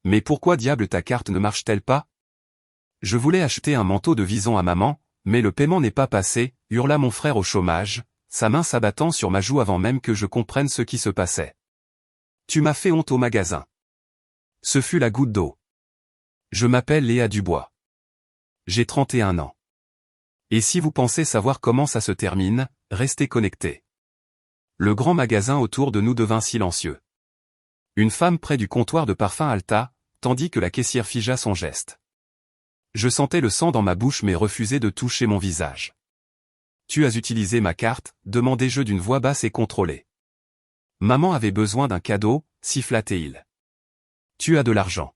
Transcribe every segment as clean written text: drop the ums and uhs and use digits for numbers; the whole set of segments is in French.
Mais pourquoi diable ta carte ne marche-t-elle pas? Je voulais acheter un manteau de vison à maman, mais le paiement n'est pas passé, hurla mon frère au chômage, sa main s'abattant sur ma joue avant même que je comprenne ce qui se passait. Tu m'as fait honte au magasin. Ce fut la goutte d'eau. Je m'appelle Léa Dubois. J'ai 31 ans. Et si vous pensez savoir comment ça se termine, restez connectés. Le grand magasin autour de nous devint silencieux. Une femme près du comptoir de parfum halta, tandis que la caissière figea son geste. Je sentais le sang dans ma bouche mais refusais de toucher mon visage. Tu as utilisé ma carte, demandai-je d'une voix basse et contrôlée. Maman avait besoin d'un cadeau, siffla-t-il. Tu as de l'argent.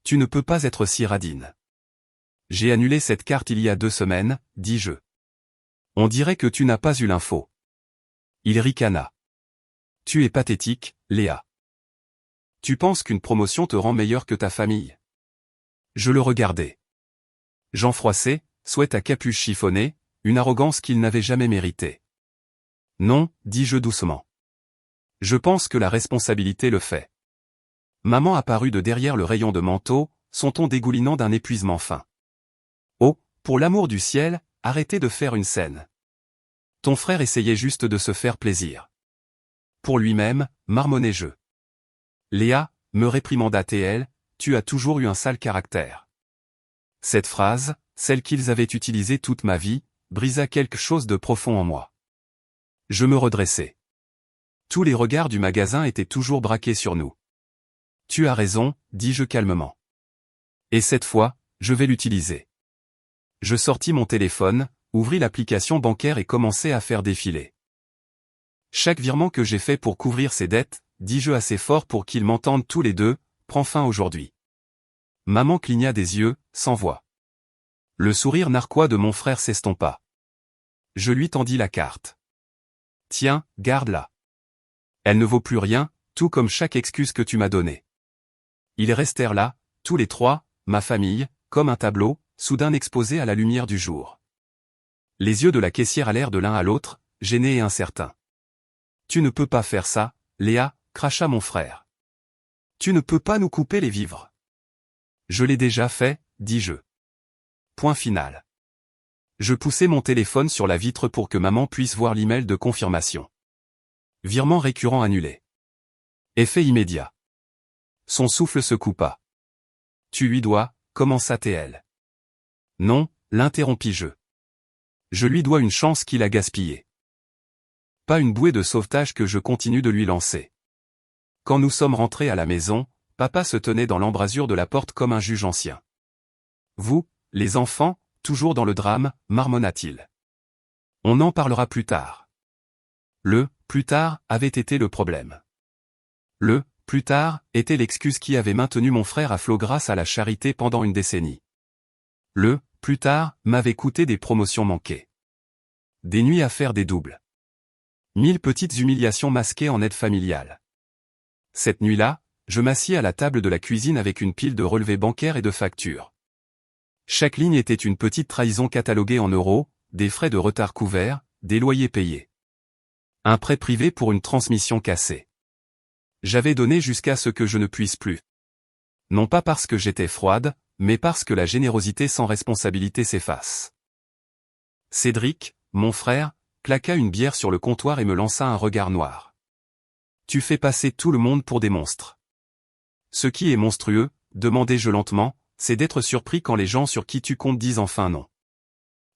Tu ne peux pas être si radine. J'ai annulé cette carte il y a 2 semaines, dis-je. On dirait que tu n'as pas eu l'info. Il ricana. Tu es pathétique, Léa. Tu penses qu'une promotion te rend meilleur que ta famille? Je le regardais. Jean Froissart, souhait à capuche chiffonnée, une arrogance qu'il n'avait jamais méritée. Non, dis-je doucement. Je pense que la responsabilité le fait. Maman apparut de derrière le rayon de manteau, son ton dégoulinant d'un épuisement fin. Oh, pour l'amour du ciel, arrêtez de faire une scène. Ton frère essayait juste de se faire plaisir. Pour lui-même, marmonnai-je. Léa, me réprimanda T.L., tu as toujours eu un sale caractère. Cette phrase, celle qu'ils avaient utilisée toute ma vie, brisa quelque chose de profond en moi. Je me redressai. Tous les regards du magasin étaient toujours braqués sur nous. Tu as raison, dis-je calmement. Et cette fois, je vais l'utiliser. Je sortis mon téléphone, ouvris l'application bancaire et commençai à faire défiler. Chaque virement que j'ai fait pour couvrir ces dettes, dis-je assez fort pour qu'ils m'entendent tous les deux, prend fin aujourd'hui. Maman cligna des yeux, sans voix. Le sourire narquois de mon frère s'estompa. Je lui tendis la carte. Tiens, garde-la. Elle ne vaut plus rien, tout comme chaque excuse que tu m'as donnée. Ils restèrent là, tous les trois, ma famille, comme un tableau, soudain exposé à la lumière du jour. Les yeux de la caissière allèrent de l'un à l'autre, gênés et incertains. Tu ne peux pas faire ça, Léa, cracha mon frère. Tu ne peux pas nous couper les vivres. Je l'ai déjà fait, dis-je. Point final. Je poussai mon téléphone sur la vitre pour que maman puisse voir l'email de confirmation. Virement récurrent annulé. Effet immédiat. Son souffle se coupa. Tu lui dois, commença T.L. Non, l'interrompis-je. Je lui dois une chance qu'il a gaspillée. Pas une bouée de sauvetage que je continue de lui lancer. Quand nous sommes rentrés à la maison, papa se tenait dans l'embrasure de la porte comme un juge ancien. Vous, les enfants, toujours dans le drame, marmonna-t-il. On en parlera plus tard. Le « plus tard » avait été le problème. Le « plus tard » était l'excuse qui avait maintenu mon frère à flot grâce à la charité pendant une décennie. Le « plus tard » m'avait coûté des promotions manquées. Des nuits à faire des doubles. 1000 petites humiliations masquées en aide familiale. Cette nuit-là, je m'assis à la table de la cuisine avec une pile de relevés bancaires et de factures. Chaque ligne était une petite trahison cataloguée en euros, des frais de retard couverts, des loyers payés. Un prêt privé pour une transmission cassée. J'avais donné jusqu'à ce que je ne puisse plus. Non pas parce que j'étais froide, mais parce que la générosité sans responsabilité s'efface. Cédric, mon frère, claqua une bière sur le comptoir et me lança un regard noir. Tu fais passer tout le monde pour des monstres. Ce qui est monstrueux, demandai-je lentement, c'est d'être surpris quand les gens sur qui tu comptes disent enfin non.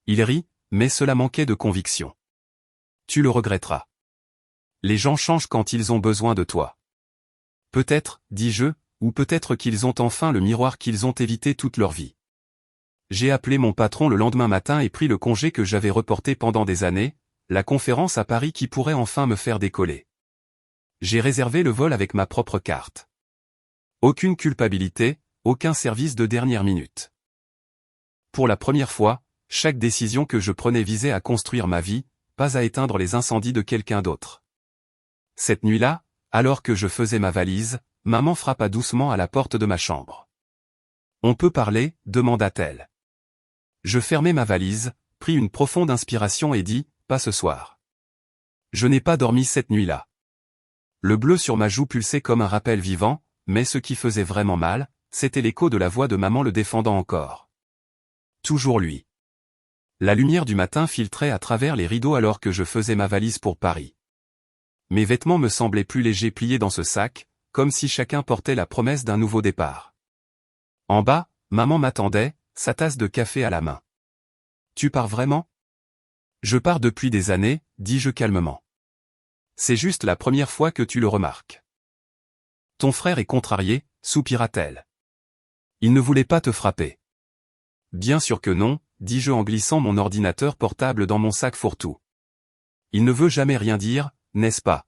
Il rit, mais cela manquait de conviction. Tu le regretteras. Les gens changent quand ils ont besoin de toi. Peut-être, dis-je, ou peut-être qu'ils ont enfin le miroir qu'ils ont évité toute leur vie. J'ai appelé mon patron le lendemain matin et pris le congé que j'avais reporté pendant des années, la conférence à Paris qui pourrait enfin me faire décoller. J'ai réservé le vol avec ma propre carte. Aucune culpabilité, aucun service de dernière minute. Pour la première fois, chaque décision que je prenais visait à construire ma vie, pas à éteindre les incendies de quelqu'un d'autre. Cette nuit-là, alors que je faisais ma valise, maman frappa doucement à la porte de ma chambre. « On peut parler ?» demanda-t-elle. Je fermai ma valise, pris une profonde inspiration et dis « Pas ce soir. » Je n'ai pas dormi cette nuit-là. Le bleu sur ma joue pulsait comme un rappel vivant, mais ce qui faisait vraiment mal, c'était l'écho de la voix de maman le défendant encore. Toujours lui. La lumière du matin filtrait à travers les rideaux alors que je faisais ma valise pour Paris. Mes vêtements me semblaient plus légers pliés dans ce sac, comme si chacun portait la promesse d'un nouveau départ. En bas, maman m'attendait, sa tasse de café à la main. « Tu pars vraiment ? » ?»« Je pars depuis des années, » dis-je calmement. « C'est juste la première fois que tu le remarques. »« Ton frère est contrarié, » soupira-t-elle. « Il ne voulait pas te frapper. »« Bien sûr que non, » dis-je en glissant mon ordinateur portable dans mon sac fourre-tout. « Il ne veut jamais rien dire, n'est-ce pas ?»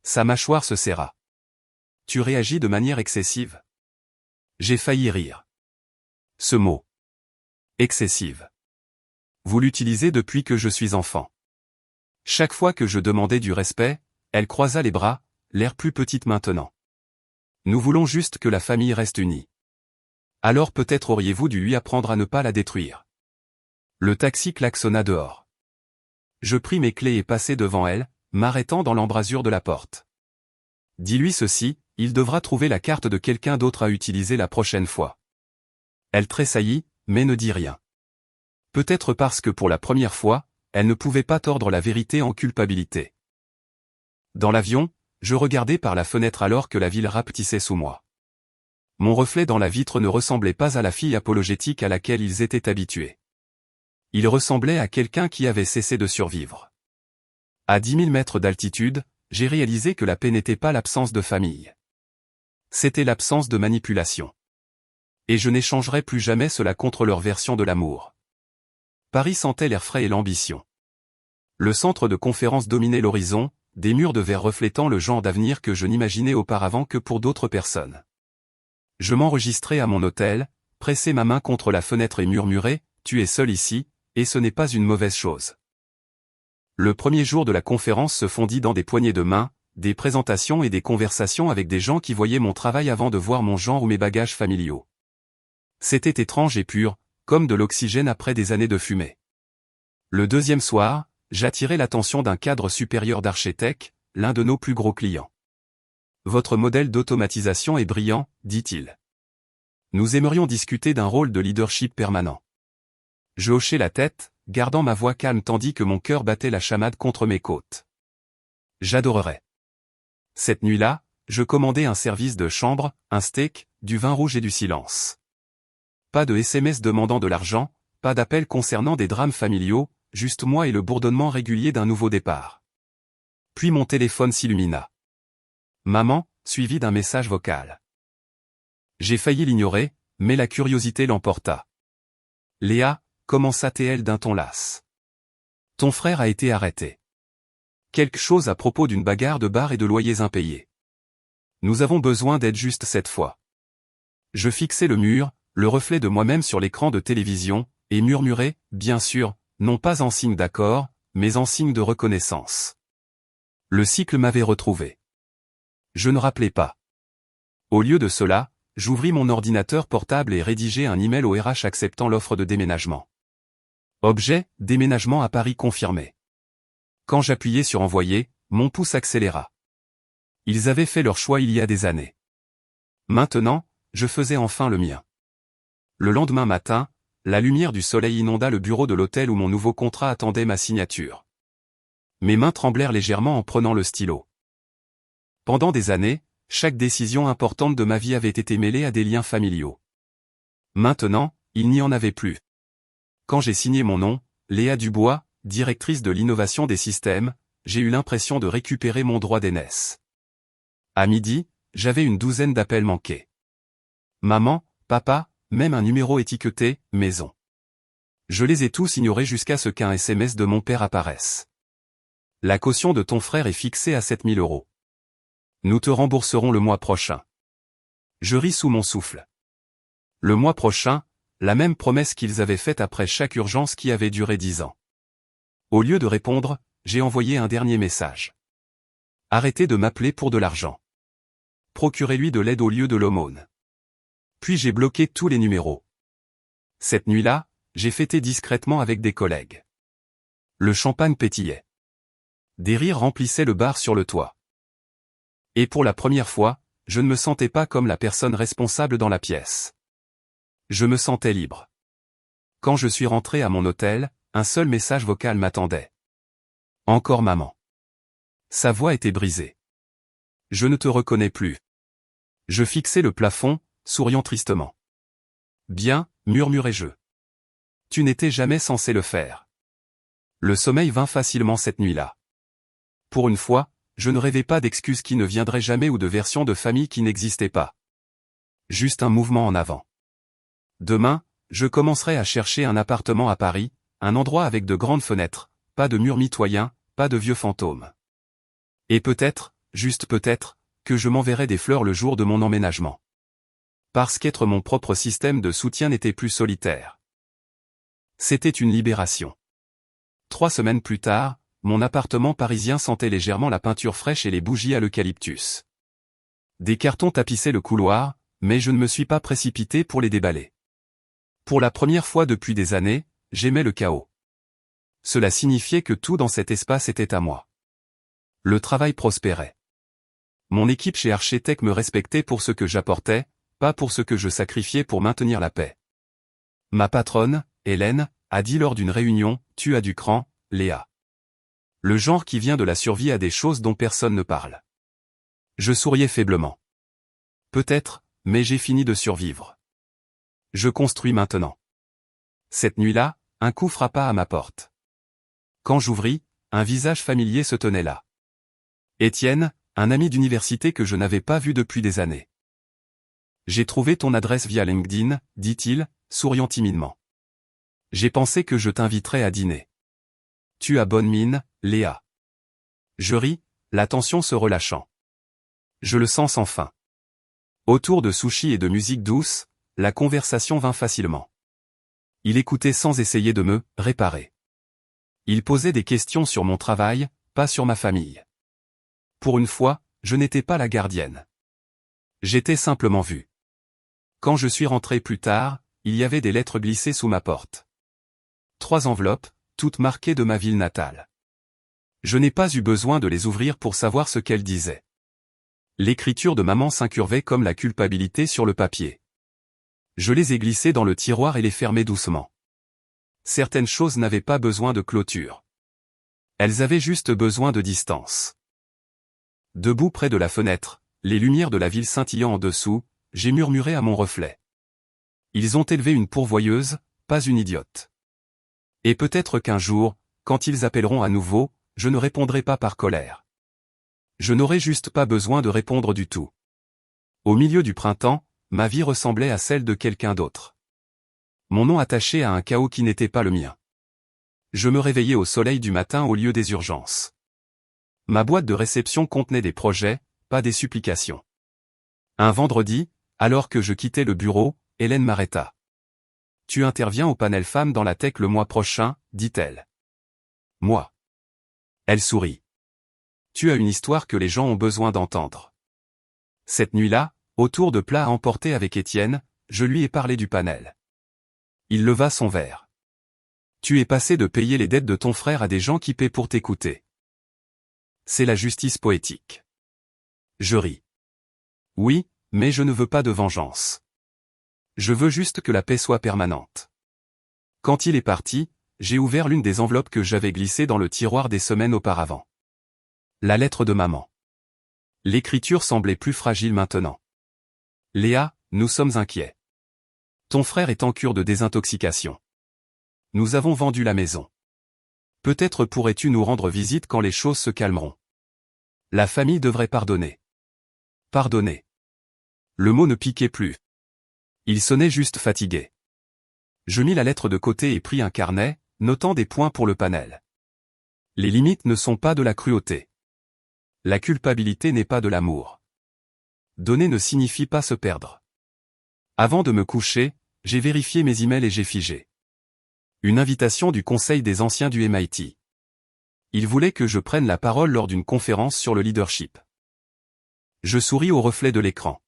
Sa mâchoire se serra. « Tu réagis de manière excessive. » J'ai failli rire. Ce mot. Excessive. Vous l'utilisez depuis que je suis enfant. Chaque fois que je demandais du respect, elle croisa les bras, l'air plus petite maintenant. Nous voulons juste que la famille reste unie. Alors peut-être auriez-vous dû lui apprendre à ne pas la détruire. Le taxi klaxonna dehors. Je pris mes clés et passai devant elle, m'arrêtant dans l'embrasure de la porte. Dis-lui ceci, il devra trouver la carte de quelqu'un d'autre à utiliser la prochaine fois. Elle tressaillit, mais ne dit rien. Peut-être parce que pour la première fois, elle ne pouvait pas tordre la vérité en culpabilité. Dans l'avion, je regardais par la fenêtre alors que la ville rapetissait sous moi. Mon reflet dans la vitre ne ressemblait pas à la fille apologétique à laquelle ils étaient habitués. Il ressemblait à quelqu'un qui avait cessé de survivre. À 10 000 mètres d'altitude, j'ai réalisé que la paix n'était pas l'absence de famille. C'était l'absence de manipulation. Et je n'échangerai plus jamais cela contre leur version de l'amour. Paris sentait l'air frais et l'ambition. Le centre de conférence dominait l'horizon, des murs de verre reflétant le genre d'avenir que je n'imaginais auparavant que pour d'autres personnes. Je m'enregistrais à mon hôtel, pressai ma main contre la fenêtre et murmurai « Tu es seul ici, et ce n'est pas une mauvaise chose. » Le premier jour de la conférence se fondit dans des poignées de main, des présentations et des conversations avec des gens qui voyaient mon travail avant de voir mon genre ou mes bagages familiaux. C'était étrange et pur, comme de l'oxygène après des années de fumée. Le deuxième soir, j'attirai l'attention d'un cadre supérieur d'Archetech, l'un de nos plus gros clients. « Votre modèle d'automatisation est brillant, » dit-il. Nous aimerions discuter d'un rôle de leadership permanent. Je hochai la tête, gardant ma voix calme tandis que mon cœur battait la chamade contre mes côtes. J'adorerais. Cette nuit-là, je commandai un service de chambre, un steak, du vin rouge et du silence. Pas de SMS demandant de l'argent, pas d'appel concernant des drames familiaux, juste moi et le bourdonnement régulier d'un nouveau départ. Puis mon téléphone s'illumina. Maman, suivi d'un message vocal. J'ai failli l'ignorer, mais la curiosité l'emporta. Léa, commença-t-elle d'un ton las. Ton frère a été arrêté. Quelque chose à propos d'une bagarre de bar et de loyers impayés. Nous avons besoin d'aide juste cette fois. Je fixai le mur, le reflet de moi-même sur l'écran de télévision, et murmurai, bien sûr, non pas en signe d'accord, mais en signe de reconnaissance. Le cycle m'avait retrouvé. Je ne rappelais pas. Au lieu de cela, j'ouvris mon ordinateur portable et rédigeai un email au RH acceptant l'offre de déménagement. Objet, déménagement à Paris confirmé. Quand j'appuyai sur envoyer, mon pouce accéléra. Ils avaient fait leur choix il y a des années. Maintenant, je faisais enfin le mien. Le lendemain matin, la lumière du soleil inonda le bureau de l'hôtel où mon nouveau contrat attendait ma signature. Mes mains tremblèrent légèrement en prenant le stylo. Pendant des années, chaque décision importante de ma vie avait été mêlée à des liens familiaux. Maintenant, il n'y en avait plus. Quand j'ai signé mon nom, Léa Dubois, directrice de l'innovation des systèmes, j'ai eu l'impression de récupérer mon droit d'aînesse. À midi, j'avais une douzaine d'appels manqués. Maman, papa, même un numéro étiqueté « Maison ». Je les ai tous ignorés jusqu'à ce qu'un SMS de mon père apparaisse. La caution de ton frère est fixée à 7 000 €. Nous te rembourserons le mois prochain. Je ris sous mon souffle. Le mois prochain, la même promesse qu'ils avaient faite après chaque urgence qui avait duré 10 ans. Au lieu de répondre, j'ai envoyé un dernier message. Arrêtez de m'appeler pour de l'argent. Procurez-lui de l'aide au lieu de l'aumône. Puis j'ai bloqué tous les numéros. Cette nuit-là, j'ai fêté discrètement avec des collègues. Le champagne pétillait. Des rires remplissaient le bar sur le toit. Et pour la première fois, je ne me sentais pas comme la personne responsable dans la pièce. Je me sentais libre. Quand je suis rentré à mon hôtel, un seul message vocal m'attendait. Encore maman. Sa voix était brisée. Je ne te reconnais plus. Je fixai le plafond, souriant tristement. Bien, murmurai-je. Tu n'étais jamais censé le faire. Le sommeil vint facilement cette nuit-là. Pour une fois, je ne rêvais pas d'excuses qui ne viendraient jamais ou de versions de famille qui n'existaient pas. Juste un mouvement en avant. Demain, je commencerai à chercher un appartement à Paris, un endroit avec de grandes fenêtres, pas de murs mitoyens, pas de vieux fantômes. Et peut-être, juste peut-être, que je m'enverrai des fleurs le jour de mon emménagement. Parce qu'être mon propre système de soutien n'était plus solitaire. C'était une libération. 3 semaines plus tard, mon appartement parisien sentait légèrement la peinture fraîche et les bougies à l'eucalyptus. Des cartons tapissaient le couloir, mais je ne me suis pas précipité pour les déballer. Pour la première fois depuis des années, j'aimais le chaos. Cela signifiait que tout dans cet espace était à moi. Le travail prospérait. Mon équipe chez Architect me respectait pour ce que j'apportais, pas pour ce que je sacrifiais pour maintenir la paix. Ma patronne, Hélène, a dit lors d'une réunion, « Tu as du cran, Léa. » Le genre qui vient de la survie à des choses dont personne ne parle. Je souriais faiblement. Peut-être, mais j'ai fini de survivre. Je construis maintenant. Cette nuit-là, un coup frappa à ma porte. Quand j'ouvris, un visage familier se tenait là. Étienne, un ami d'université que je n'avais pas vu depuis des années. J'ai trouvé ton adresse via LinkedIn, dit-il, souriant timidement. J'ai pensé que je t'inviterais à dîner. Tu as bonne mine, Léa. Je ris, la tension se relâchant. Je le sens sans fin. Autour de sushis et de musique douce, la conversation vint facilement. Il écoutait sans essayer de me réparer. Il posait des questions sur mon travail, pas sur ma famille. Pour une fois, je n'étais pas la gardienne. J'étais simplement vu. Quand je suis rentré plus tard, il y avait des lettres glissées sous ma porte. 3 enveloppes, toutes marquées de ma ville natale. Je n'ai pas eu besoin de les ouvrir pour savoir ce qu'elles disaient. L'écriture de maman s'incurvait comme la culpabilité sur le papier. Je les ai glissées dans le tiroir et les fermais doucement. Certaines choses n'avaient pas besoin de clôture. Elles avaient juste besoin de distance. Debout près de la fenêtre, les lumières de la ville scintillant en dessous, j'ai murmuré à mon reflet. Ils ont élevé une pourvoyeuse, pas une idiote. Et peut-être qu'un jour, quand ils appelleront à nouveau, je ne répondrai pas par colère. Je n'aurai juste pas besoin de répondre du tout. Au milieu du printemps, ma vie ressemblait à celle de quelqu'un d'autre. Mon nom attaché à un chaos qui n'était pas le mien. Je me réveillais au soleil du matin au lieu des urgences. Ma boîte de réception contenait des projets, pas des supplications. Un vendredi, alors que je quittais le bureau, Hélène m'arrêta. « Tu interviens au panel femmes dans la tech le mois prochain, dit-elle. » Moi. Elle sourit. « Tu as une histoire que les gens ont besoin d'entendre. » Cette nuit-là, autour de plats à emporter avec Étienne, je lui ai parlé du panel. Il leva son verre. « Tu es passé de payer les dettes de ton frère à des gens qui paient pour t'écouter. C'est la justice poétique. » Je ris. Oui, mais je ne veux pas de vengeance. Je veux juste que la paix soit permanente. Quand il est parti, j'ai ouvert l'une des enveloppes que j'avais glissées dans le tiroir des semaines auparavant. La lettre de maman. L'écriture semblait plus fragile maintenant. Léa, nous sommes inquiets. Ton frère est en cure de désintoxication. Nous avons vendu la maison. Peut-être pourrais-tu nous rendre visite quand les choses se calmeront. La famille devrait pardonner. Pardonner. Le mot ne piquait plus. Il sonnait juste fatigué. Je mis la lettre de côté et pris un carnet, notant des points pour le panel. Les limites ne sont pas de la cruauté. La culpabilité n'est pas de l'amour. Donner ne signifie pas se perdre. Avant de me coucher, j'ai vérifié mes emails et j'ai figé. Une invitation du Conseil des anciens du MIT. Il voulait que je prenne la parole lors d'une conférence sur le leadership. Je souris au reflet de l'écran.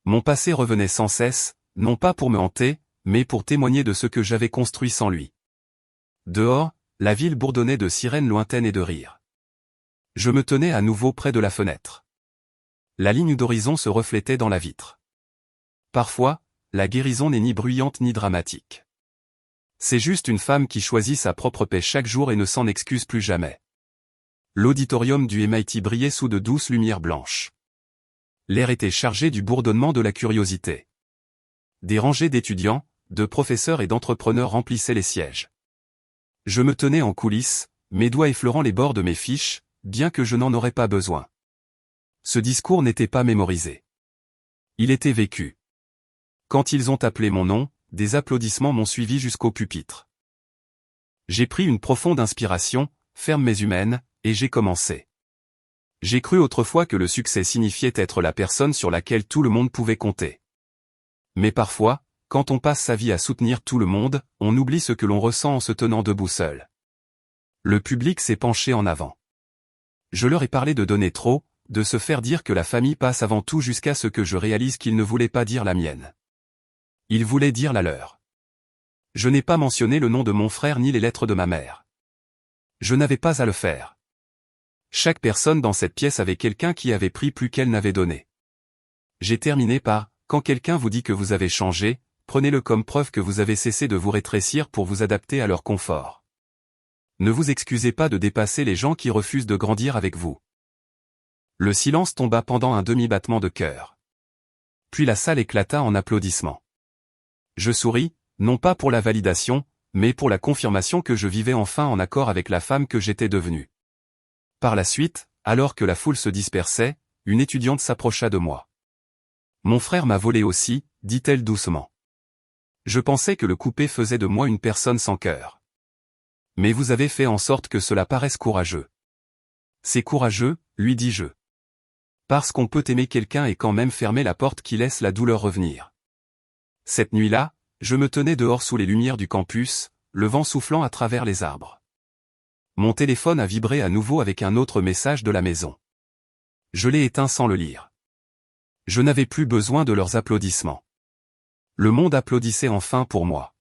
Mon passé revenait sans cesse, non pas pour me hanter, mais pour témoigner de ce que j'avais construit sans lui. Dehors, la ville bourdonnait de sirènes lointaines et de rires. Je me tenais à nouveau près de la fenêtre. La ligne d'horizon se reflétait dans la vitre. Parfois, la guérison n'est ni bruyante ni dramatique. C'est juste une femme qui choisit sa propre paix chaque jour et ne s'en excuse plus jamais. L'auditorium du MIT brillait sous de douces lumières blanches. L'air était chargé du bourdonnement de la curiosité. Des rangées d'étudiants, de professeurs et d'entrepreneurs remplissaient les sièges. Je me tenais en coulisses, mes doigts effleurant les bords de mes fiches, bien que je n'en aurais pas besoin. Ce discours n'était pas mémorisé. Il était vécu. Quand ils ont appelé mon nom, des applaudissements m'ont suivi jusqu'au pupitre. J'ai pris une profonde inspiration, ferme mes humaines, et j'ai commencé. J'ai cru autrefois que le succès signifiait être la personne sur laquelle tout le monde pouvait compter. Mais parfois, quand on passe sa vie à soutenir tout le monde, on oublie ce que l'on ressent en se tenant debout seul. Le public s'est penché en avant. Je leur ai parlé de donner trop, de se faire dire que la famille passe avant tout jusqu'à ce que je réalise qu'ils ne voulaient pas dire la mienne. Ils voulaient dire la leur. Je n'ai pas mentionné le nom de mon frère ni les lettres de ma mère. Je n'avais pas à le faire. Chaque personne dans cette pièce avait quelqu'un qui avait pris plus qu'elle n'avait donné. J'ai terminé par « Quand quelqu'un vous dit que vous avez changé, prenez-le comme preuve que vous avez cessé de vous rétrécir pour vous adapter à leur confort. Ne vous excusez pas de dépasser les gens qui refusent de grandir avec vous. » Le silence tomba pendant un demi-battement de cœur. Puis la salle éclata en applaudissements. Je souris, non pas pour la validation, mais pour la confirmation que je vivais enfin en accord avec la femme que j'étais devenue. Par la suite, alors que la foule se dispersait, une étudiante s'approcha de moi. « Mon frère m'a volé aussi », dit-elle doucement. Je pensais que le coupé faisait de moi une personne sans cœur. Mais vous avez fait en sorte que cela paraisse courageux. C'est courageux, lui dis-je. Parce qu'on peut aimer quelqu'un et quand même fermer la porte qui laisse la douleur revenir. Cette nuit-là, je me tenais dehors sous les lumières du campus, le vent soufflant à travers les arbres. Mon téléphone a vibré à nouveau avec un autre message de la maison. Je l'ai éteint sans le lire. Je n'avais plus besoin de leurs applaudissements. Le monde applaudissait enfin pour moi.